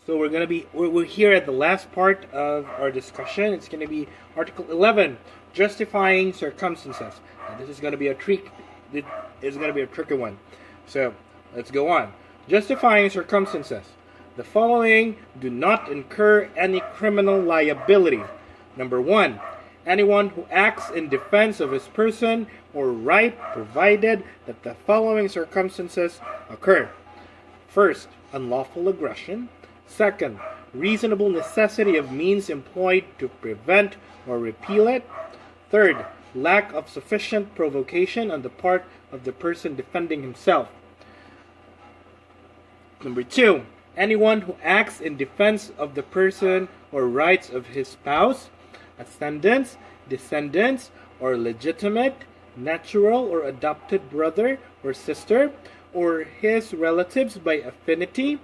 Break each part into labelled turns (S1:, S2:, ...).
S1: So we're here at the last part of our discussion. It's gonna be Article 11, justifying circumstances. Now, this is gonna be a trick. This is gonna be a tricky one. So let's go on. Justifying circumstances. The following do not incur any criminal liability. Number 1. Anyone who acts in defense of his person or right, provided that the following circumstances occur. First, unlawful aggression. Second, reasonable necessity of means employed to prevent or repeal it. Third, lack of sufficient provocation on the part of the person defending himself. Number 2, anyone who acts in defense of the person or rights of his spouse, ascendants, descendants, or legitimate, natural, or adopted brother or sister, or his relatives by affinity,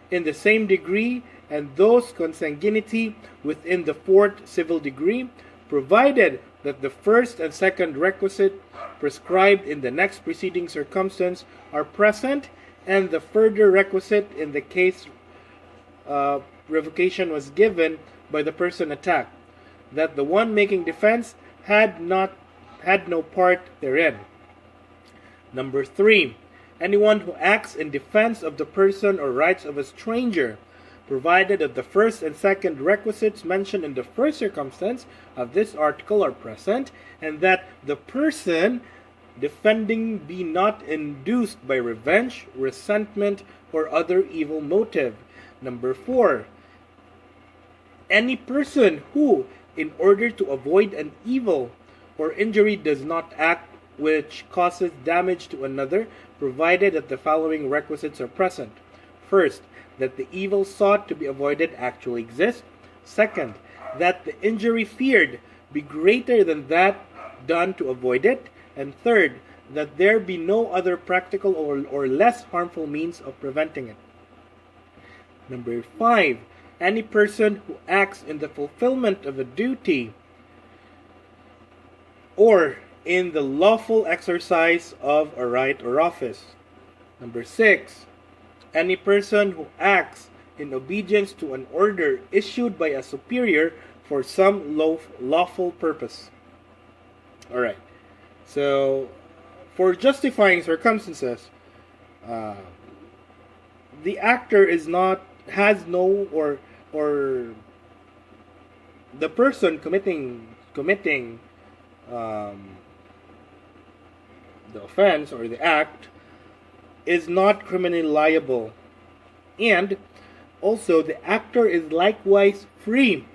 S1: in the same degree, and those consanguinity within the fourth civil degree, provided that the first and second requisite prescribed in the next preceding circumstance are present, and the further requisite in the case revocation was given by the person attacked, that the one making defense had no part therein. Number 3, anyone who acts in defense of the person or rights of a stranger, provided that the first and second requisites mentioned in the first circumstance of this article are present, and that the person defending be not induced by revenge, resentment, or other evil motive. Number 4, any person who, in order to avoid an evil or injury, does not act which causes damage to another, provided that the following requisites are present. First, that the evil sought to be avoided actually exists. Second, that the injury feared be greater than that done to avoid it. And third, that there be no other practical or less harmful means of preventing it. Number 5, any person who acts in the fulfillment of a duty or in the lawful exercise of a right or office. Number 6, any person who acts in obedience to an order issued by a superior for some lawful purpose. Alright, so for justifying circumstances, the actor or the person committing the offense or the act is not criminally liable, and also the actor is likewise free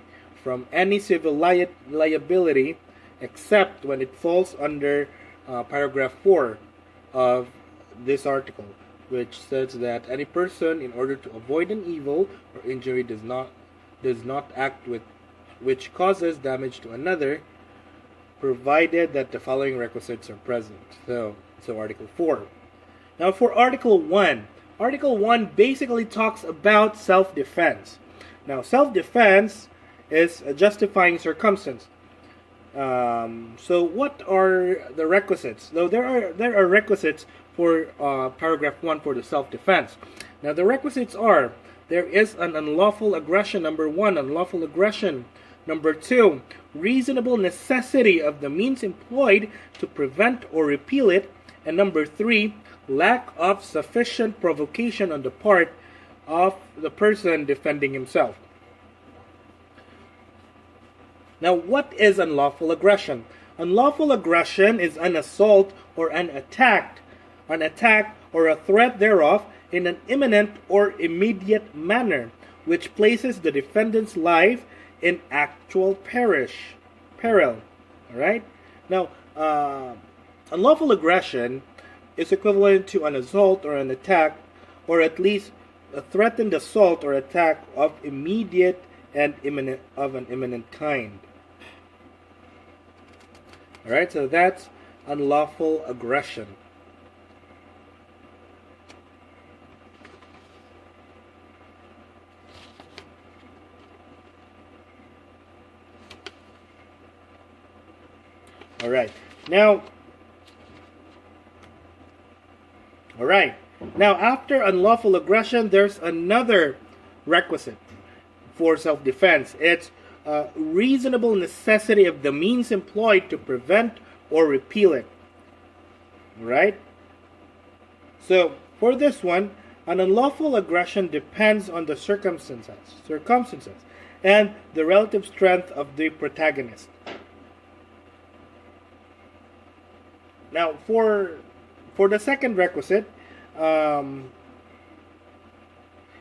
S1: from any civil liability except when it falls under paragraph 4 of this article, which says that any person, in order to avoid an evil or injury, does not act which causes damage to another, provided that the following requisites are present. So Article 4. Now for Article 1. Article 1 basically talks about self-defense. Now self-defense is a justifying circumstance. So what are the requisites? Now there are requisites for paragraph 1 for the self-defense. Now the requisites are: there is an unlawful aggression. Number 1, unlawful aggression. Number 2, reasonable necessity of the means employed to prevent or repeal it. And number 3, lack of sufficient provocation on the part of the person defending himself. Now, what is unlawful aggression? Unlawful aggression is an assault or an attack or a threat thereof in an imminent or immediate manner, which places the defendant's life in actual peril. Alright? Now, unlawful aggression is equivalent to an assault or an attack, or at least a threatened assault or attack of immediate and imminent kind. Alright, so that's unlawful aggression. Alright, now after unlawful aggression, there's another requisite for self-defense. It's reasonable necessity of the means employed to prevent or repeal it. Right? So, for this one, an unlawful aggression depends on the circumstances and the relative strength of the protagonist. Now, for the second requisite,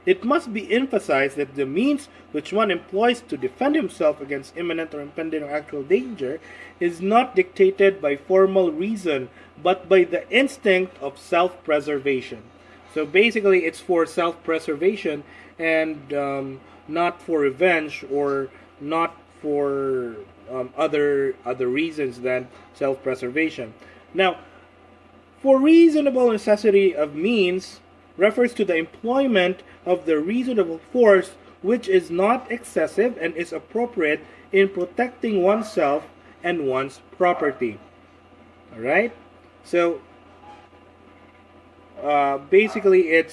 S1: it must be emphasized that the means which one employs to defend himself against imminent or impending or actual danger is not dictated by formal reason, but by the instinct of self-preservation. So basically, it's for self-preservation and not for revenge or not for other reasons than self-preservation. Now, for reasonable necessity of means refers to the employment of the reasonable force which is not excessive and is appropriate in protecting oneself and one's property. Alright? So, basically it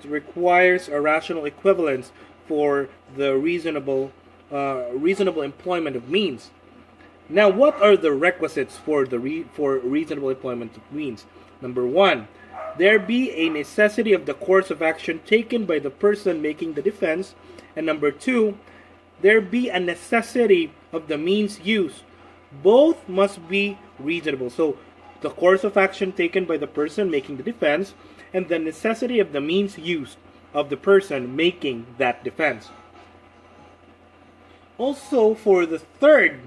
S1: requires a rational equivalence for the reasonable employment of means. Now, what are the requisites for reasonable employment of means? Number one, there be a necessity of the course of action taken by the person making the defense. And number two, there be a necessity of the means used. Both must be reasonable. So, the course of action taken by the person making the defense and the necessity of the means used of the person making that defense. Also, for the third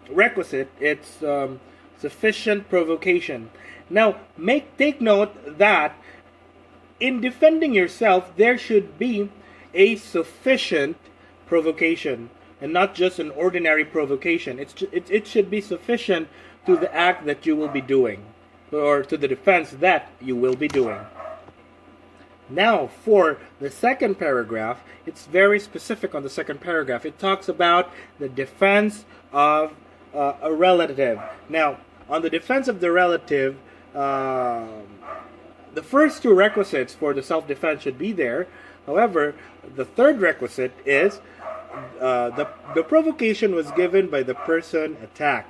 S1: requisite, it's sufficient provocation. Now, take note that in defending yourself, there should be a sufficient provocation and not just an ordinary provocation. It should be sufficient to the act that you will be doing, or to the defense that you will be doing. Now, for the second paragraph, it's very specific on the second paragraph. It talks about the defense of a relative. Now, on the defense of the relative, the first two requisites for the self-defense should be there. However, the third requisite is the provocation was given by the person attacked,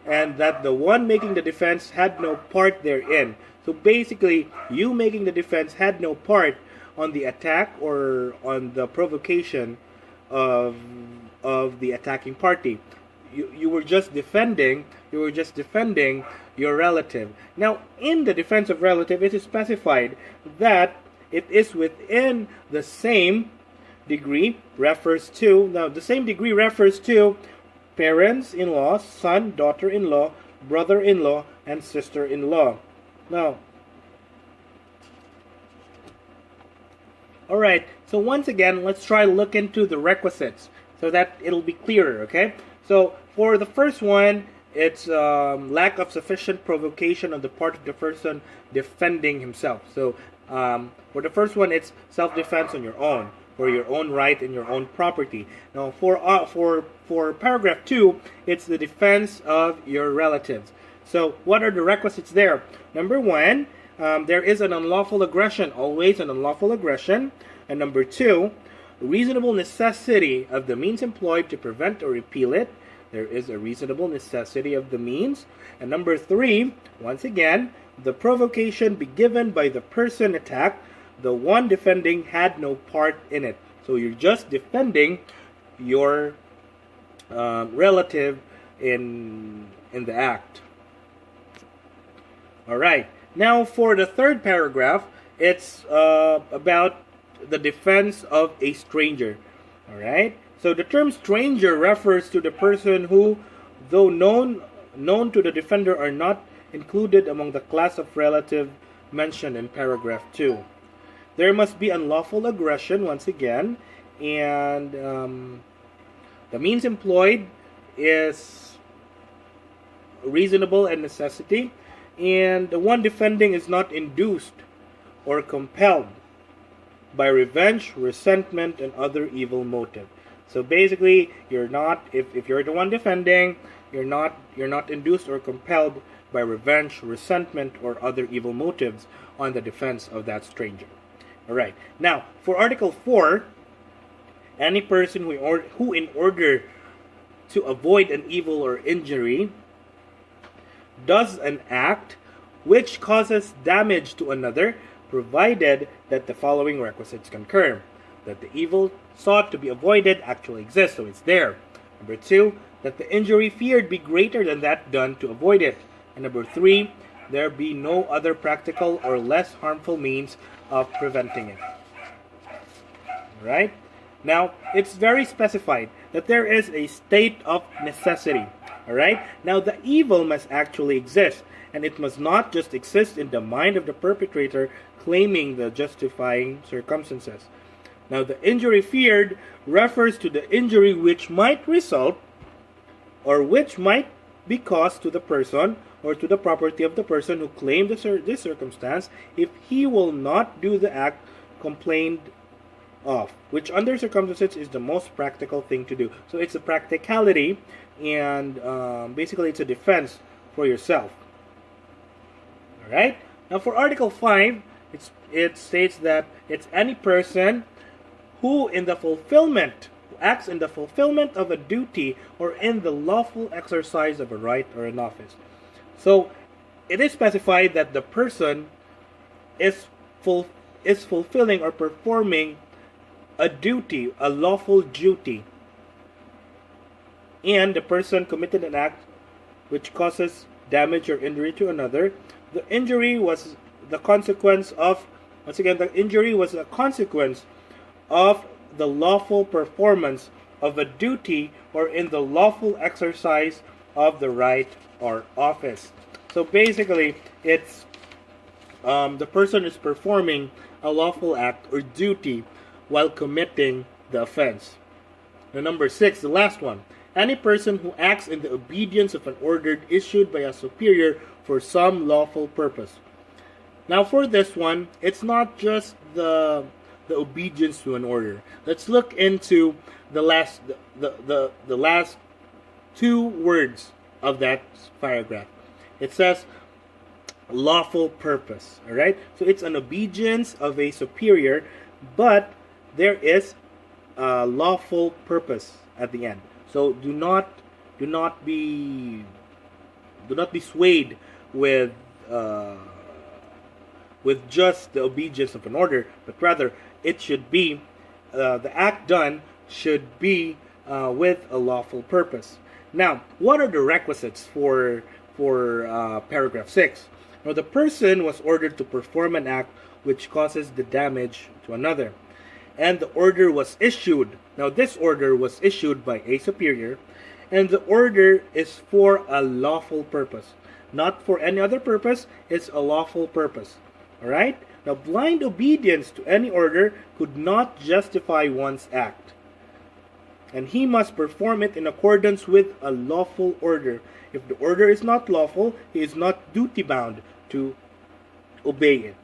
S1: and that the one making the defense had no part therein. So basically, you making the defense had no part on the attack or on the provocation of the attacking party. You were just defending your relative. Now, in the defense of relative, it is specified that it is within the same degree refers to. Now, the same degree refers to parents-in-law, son, daughter-in-law, brother-in-law, and sister-in-law. Now, alright, so once again, let's try to look into the requisites so that it'll be clearer, okay? So, for the first one, it's lack of sufficient provocation on the part of the person defending himself. So, for the first one, it's self-defense on your own, for your own right and your own property. Now, for paragraph 2, it's the defense of your relatives. So, what are the requisites there? Number 1, there is an unlawful aggression, always an unlawful aggression. And number 2, reasonable necessity of the means employed to prevent or repeal it. There is a reasonable necessity of the means. And number 3, once again, the provocation be given by the person attacked. The one defending had no part in it. So you're just defending your relative in the act. Alright, now for the third paragraph, it's about the defense of a stranger. Alright, so the term stranger refers to the person who, though known to the defender, are not included among the class of relative mentioned in paragraph 2. There must be unlawful aggression once again, and the means employed is reasonable and necessity, and the one defending is not induced or compelled by revenge, resentment, and other evil motive. So basically, you're not, if you're the one defending, you're not induced or compelled by revenge, resentment, or other evil motives on the defense of that stranger. Alright, now for Article 4, any person who in order to avoid an evil or injury does an act which causes damage to another, provided that the following requisites concur: that the evil sought to be avoided actually exists, so it's there. Number 2, that the injury feared be greater than that done to avoid it. And number 3, there be no other practical or less harmful means of preventing it. Right? Now, it's very specified that there is a state of necessity. Alright? Now, the evil must actually exist, and it must not just exist in the mind of the perpetrator claiming the justifying circumstances. Now, the injury feared refers to the injury which might result or which might be caused to the person or to the property of the person who claimed this circumstance if he will not do the act complained of, which under circumstances is the most practical thing to do. So it's a practicality, and basically it's a defense for yourself. Alright? Now for Article 5, it states that it's any person who acts in the fulfillment of a duty or in the lawful exercise of a right or an office. So it is specified that the person is fulfilling or performing a duty, a lawful duty, and the person committed an act which causes damage or injury to another. The injury was the consequence of, once again, the injury was a consequence of the lawful performance of a duty or in the lawful exercise of the right or office. So basically, it's the person is performing a lawful act or duty while committing the offense. Now, number 6, the last one. Any person who acts in the obedience of an order issued by a superior for some lawful purpose. Now for this one, it's not just the obedience to an order. Let's look into the last two words of that paragraph. It says lawful purpose. Alright? So it's an obedience of a superior, but there is a lawful purpose at the end. So do not be swayed with just the obedience of an order, but rather it should be the act done should be with a lawful purpose. Now, what are the requisites for paragraph 6? Now, the person was ordered to perform an act which causes the damage to another, and the order was issued. Now, this order was issued by a superior, and the order is for a lawful purpose, not for any other purpose. It's a lawful purpose. Alright? Now, blind obedience to any order could not justify one's act, and he must perform it in accordance with a lawful order. If the order is not lawful, he is not duty-bound to obey it.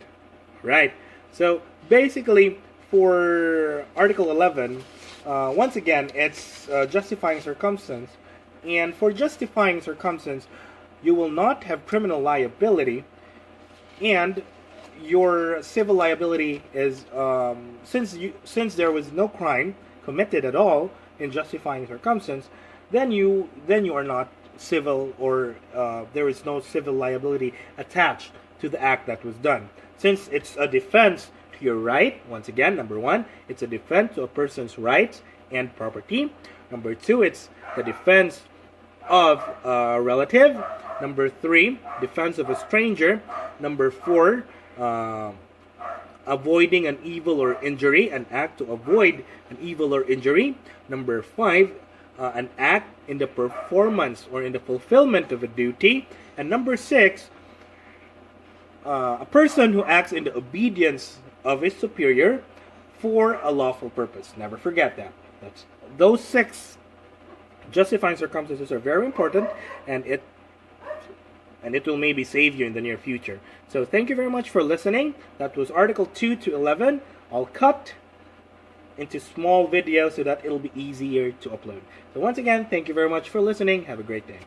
S1: Right? So, basically, for Article 11, once again, it's justifying circumstance. And for justifying circumstance, you will not have criminal liability, and your civil liability is since there was no crime committed at all in justifying circumstance, then you are not civil, or there is no civil liability attached to the act that was done, since it's a defense to your right. Once again, number 1, it's a defense to a person's rights and property. Number 2, it's the defense of a relative. Number 3, defense of a stranger. Number 4, avoiding an evil or injury, an act to avoid an evil or injury. Number 5, an act in the performance or in the fulfillment of a duty. And number 6, a person who acts in the obedience of his superior for a lawful purpose. Never forget that. Those 6 justifying circumstances are very important, and it will maybe save you in the near future. So thank you very much for listening. That was Article 2 to 11. I'll cut into small videos so that it'll be easier to upload. So once again, thank you very much for listening. Have a great day.